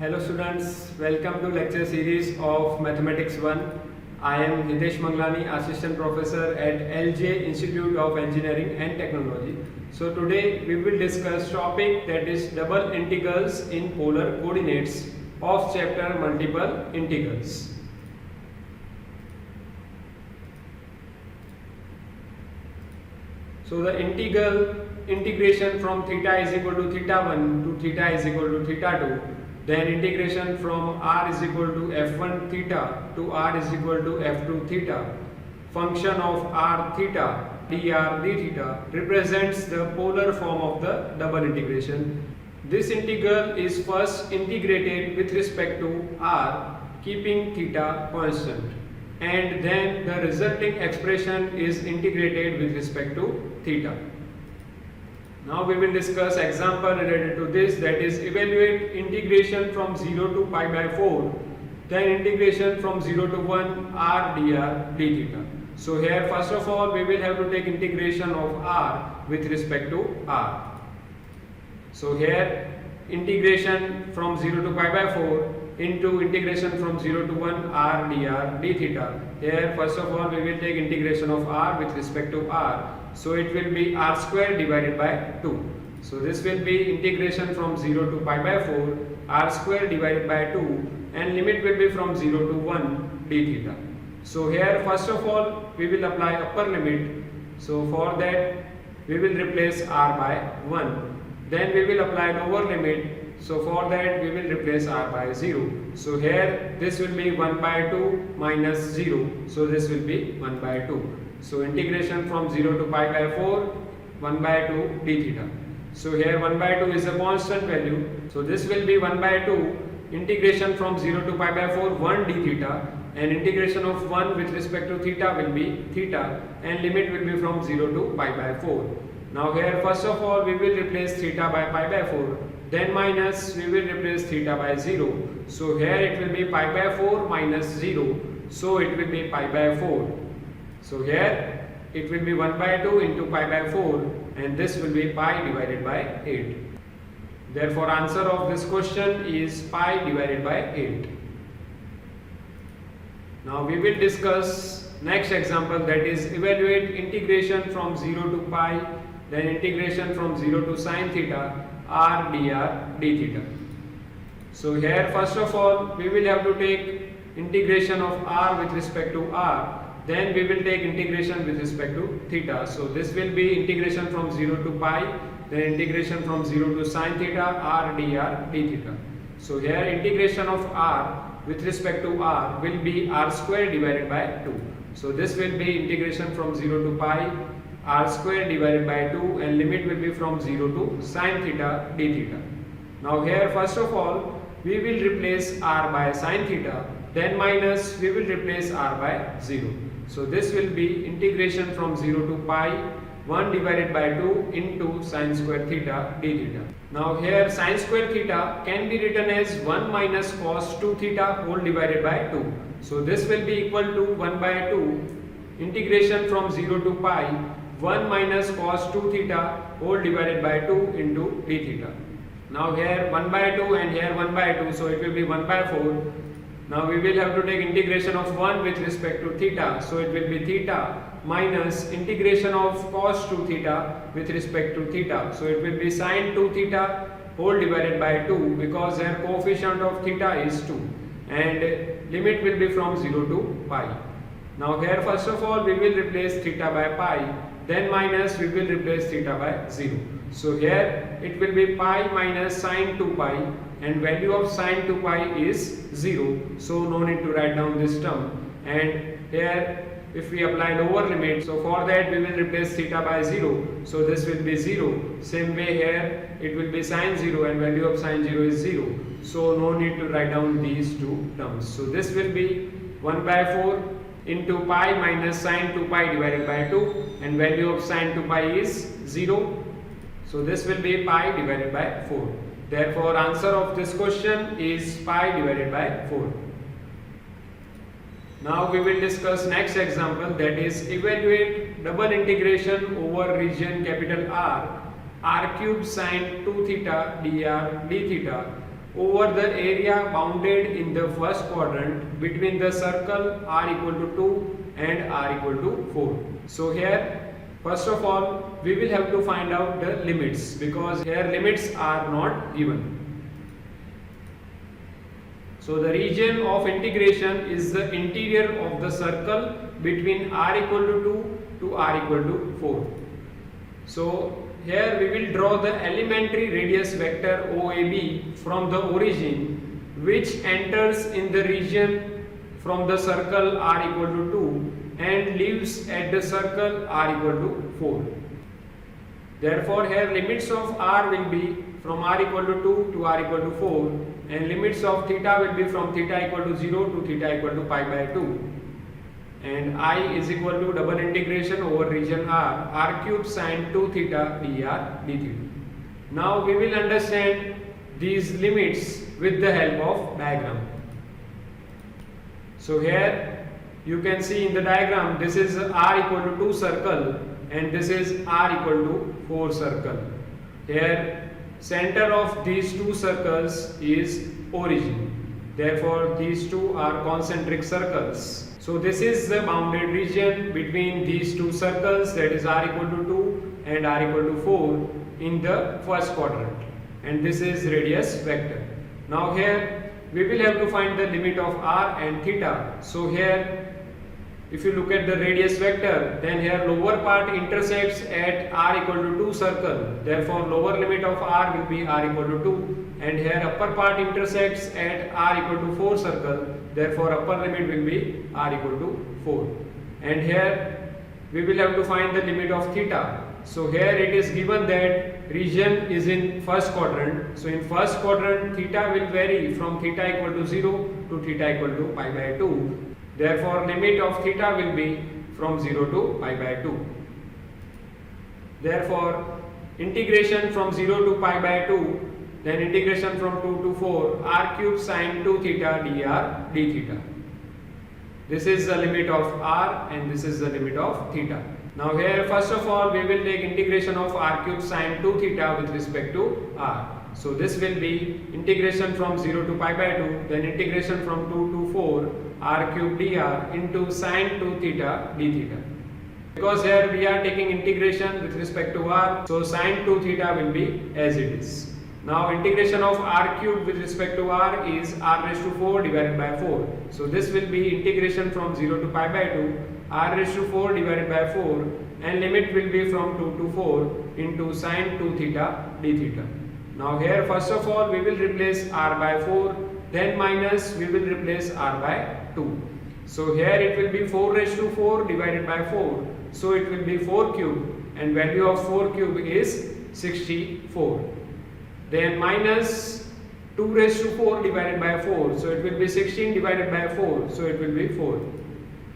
Hello students, welcome to lecture series of Mathematics 1. I am Hitesh Manglani, Assistant Professor at LJ Institute of Engineering and Technology. So today we will discuss topic that is double integrals in polar coordinates of chapter multiple integrals. So the integration from theta is equal to theta 1 to theta is equal to theta 2. Then integration from r is equal to f1 theta to r is equal to f2 theta. Function of r theta dr d theta represents the polar form of the double integration. This integral is first integrated with respect to r, keeping theta constant, and then the resulting expression is integrated with respect to theta. Now we will discuss example related to this, that is evaluate integration from 0 to pi by 4, then integration from 0 to 1 r dr d theta. So here first of all we will have to take integration of r with respect to r. So here integration from 0 to pi by 4 into integration from 0 to 1 r dr d theta. Here first of all we will take integration of r with respect to r. So it will be r square divided by 2. So this will be integration from 0 to pi by 4 r square divided by 2, and limit will be from 0 to 1 d theta. So here first of all we will apply upper limit. So for that we will replace r by 1. Then we will apply lower limit. So for that we will replace r by 0. So here this will be 1 by 2 minus 0. So this will be 1 by 2. So integration from 0 to pi by 4, 1 by 2 d theta. So here 1 by 2 is a constant value. So this will be 1 by 2 integration from 0 to pi by 4 1 d theta, and integration of 1 with respect to theta will be theta, and limit will be from 0 to pi by 4. Now here first of all we will replace theta by pi by 4, then minus we will replace theta by 0. So here it will be pi by 4 minus 0. So it will be pi by 4. So here it will be 1 by 2 into pi by 4, and this will be pi divided by 8. Therefore answer of this question is pi divided by 8. Now we will discuss next example, that is evaluate integration from 0 to pi, then integration from 0 to sine theta r dr d theta. So here first of all we will have to take integration of r with respect to r. Then we will take integration with respect to theta. So this will be integration from 0 to pi, then integration from 0 to sine theta r dr d theta. So here integration of r with respect to r will be r square divided by 2. So this will be integration from 0 to pi r square divided by 2, and limit will be from 0 to sine theta d theta. Now here first of all we will replace r by sine theta, then minus we will replace r by 0. So this will be integration from 0 to pi 1 divided by 2 into sine square theta d theta. Now here sine square theta can be written as 1 minus cos 2 theta whole divided by 2. So this will be equal to 1 by 2 integration from 0 to pi 1 minus cos 2 theta whole divided by 2 into d theta. Now here 1 by 2 and here 1 by 2, so it will be 1 by 4. Now we will have to take integration of 1 with respect to theta. So it will be theta minus integration of cos 2 theta with respect to theta. So it will be sine 2 theta whole divided by 2, because their coefficient of theta is 2, and limit will be from 0 to pi. Now here first of all we will replace theta by pi, then minus we will replace theta by 0. So here it will be pi minus sine 2 pi, and value of sine 2 pi is 0. So no need to write down this term. And here if we apply lower limit, so for that we will replace theta by 0. So this will be 0. Same way here it will be sine 0, and value of sine 0 is 0. So no need to write down these two terms. So this will be 1 by 4 into pi minus sine 2 pi divided by 2, and value of sine 2 pi is 0. So this will be pi divided by 4. Therefore answer of this question is pi divided by 4. Now we will discuss next example, that is evaluate double integration over region capital R r cube sine 2 theta dr d theta over the area bounded in the first quadrant between the circle r equal to 2 and r equal to 4. So here first of all we will have to find out the limits, because here limits are not given. So the region of integration is the interior of the circle between r equal to 2 to r equal to 4. So here we will draw the elementary radius vector OAB from the origin, which enters in the region from the circle r equal to 2 and leaves at the circle r equal to 4. Therefore here limits of r will be from r equal to 2 to r equal to 4, and limits of theta will be from theta equal to 0 to theta equal to pi by 2. And I is equal to double integration over region r cube sine 2 theta dr d theta. Now we will understand these limits with the help of diagram. So here you can see in the diagram, this is r equal to 2 circle and this is r equal to 4 circle. Here center of these two circles is origin. Therefore these two are concentric circles. So this is the bounded region between these two circles, that is r equal to 2 and r equal to 4 in the first quadrant, and this is radius vector. Now here we will have to find the limit of r and theta. So here if you look at the radius vector, then here lower part intersects at r equal to 2 circle, therefore lower limit of r will be r equal to 2, and here upper part intersects at r equal to 4 circle, therefore upper limit will be r equal to 4. And here we will have to find the limit of theta. So here it is given that region is in first quadrant. So in first quadrant theta will vary from theta equal to 0 to theta equal to pi by 2. Therefore limit of theta will be from 0 to pi by 2. Therefore integration from 0 to pi by 2, then integration from 2 to 4 r cube sine 2 theta dr d theta. This is the limit of r and this is the limit of theta. Now here first of all we will take integration of r cube sine 2 theta with respect to r. So this will be integration from 0 to pi by 2, then integration from 2 to 4 r cube dr into sine 2 theta d theta. Because here we are taking integration with respect to r, so sine 2 theta will be as it is. Now integration of r cube with respect to r is r raised to 4 divided by 4. So this will be integration from 0 to pi by 2 r raised to 4 divided by 4, and limit will be from 2 to 4 into sine 2 theta d theta. Now here first of all we will replace r by 4, then minus we will replace r by 2. So here it will be 4 raised to 4 divided by 4, so it will be 4 cube, and value of 4 cube is 64. Then minus 2 raised to 4 divided by 4, so it will be 16 divided by 4, so it will be 4.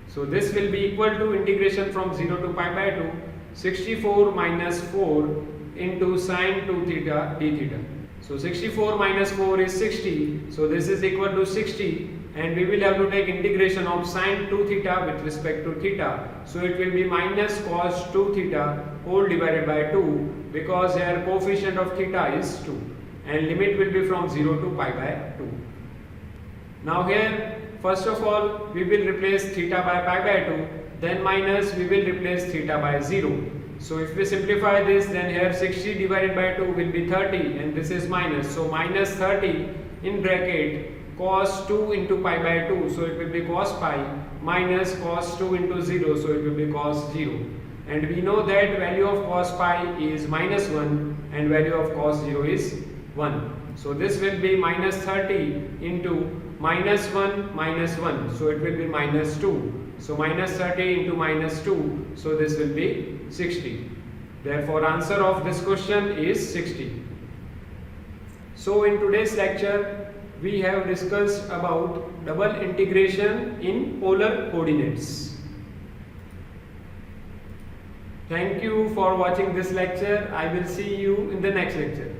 So this will be equal to integration from 0 to pi by 2, 64 minus 4 into sine 2 theta d theta. So 64 minus 4 is 60, so this is equal to 60, and we will have to take integration of sine 2 theta with respect to theta. So it will be minus cos 2 theta whole divided by 2, because here coefficient of theta is 2, and limit will be from 0 to pi by 2. Now here first of all we will replace theta by pi by 2, then minus we will replace theta by 0. So if we simplify this, then here 60 divided by 2 will be 30, and this is minus, so minus 30 in bracket cos 2 into pi by 2, so it will be cos pi, minus cos 2 into 0, so it will be cos 0. And we know that value of cos pi is minus 1 and value of cos 0 is 1. So this will be minus 30 into minus 1 minus 1, so it will be minus 2. So minus 30 into minus 2, so this will be 60. Therefore answer of this question is 60. So in today's lecture we have discussed about double integration in polar coordinates. Thank you for watching this lecture. I will see you in the next lecture.